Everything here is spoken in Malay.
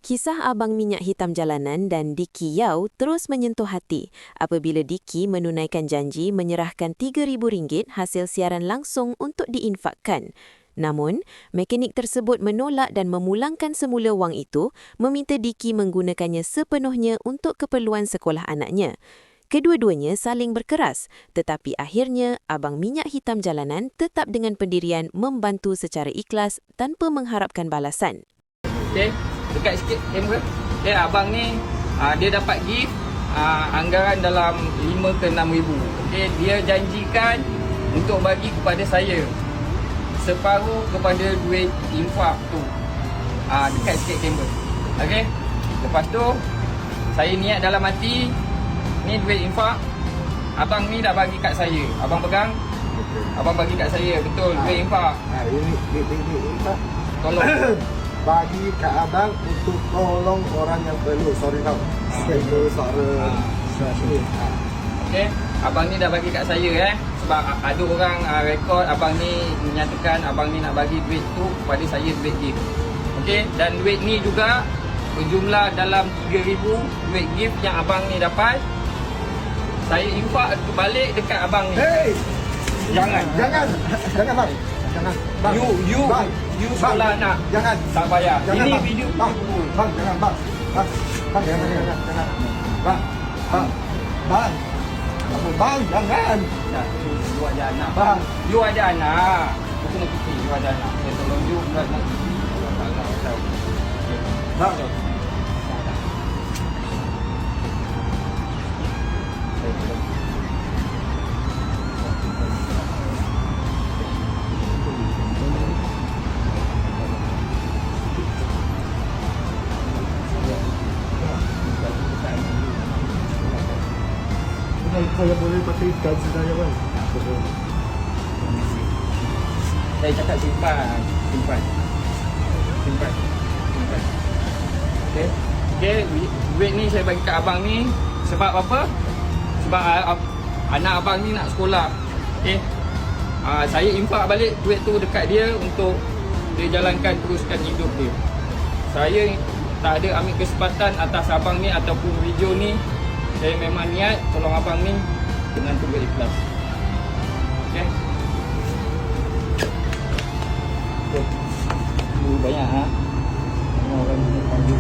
Kisah Abang Minyak Hitam Jalanan dan Diki Yau terus menyentuh hati apabila Diki menunaikan janji menyerahkan RM3,000 hasil siaran langsung untuk diinfakkan. Namun, mekanik tersebut menolak dan memulangkan semula wang itu, meminta Diki menggunakannya sepenuhnya untuk keperluan sekolah anaknya. Kedua-duanya saling berkeras, tetapi akhirnya Abang Minyak Hitam Jalanan tetap dengan pendirian membantu secara ikhlas tanpa mengharapkan balasan. Okey, dekat sikit kamera. Okey, abang ni dia dapat gift anggaran dalam 5 ke 6 ribu. Okey, dia janjikan untuk bagi kepada saya separuh kepada duit infak tu. Dekat sikit kamera. Okey. Lepas tu saya niat dalam hati ni duit infak abang ni dah bagi kat saya. Abang pegang. Abang bagi kat saya, betul, duit infak. Ini infak. Tolong. Bagi kat abang untuk tolong orang yang perlu. Sorry tau. Skandal suara. Okey, abang ni dah bagi kat saya sebab ada orang rekod abang ni menyatakan abang ni nak bagi duit tu kepada saya, duit gift. Okey, dan duit ni juga berjumlah dalam 3,000 duit gift yang abang ni dapat. Saya infak balik dekat abang ni. Hey! Jangan Jangan bang. Jangan. Bang. Bang. You sekolah anak. Jangan. Tak payah. Jangan, Ini bang. video Bang. Bang, jangan bang. Bang. Bang, jangan. Bang. Bang. Bang. Bang, jangan. You ada anak. Bang. You ada anak. You kena fikir you ada anak. Saya tolong you bukan nak. Bang. Saya boleh pastikan sebenarnya bang. Saya cakap simpan. Okey, duit ni saya bagi kat abang ni sebab apa? Sebab anak abang ni nak sekolah. Okey. Saya infak balik duit tu dekat dia untuk dia jalankan teruskan hidup dia. Saya tak ada ambil kesempatan atas abang ni ataupun video ni. Saya memang niat tolong abang ni dengan tulus ikhlas. Okey. Banyak orang ni panggil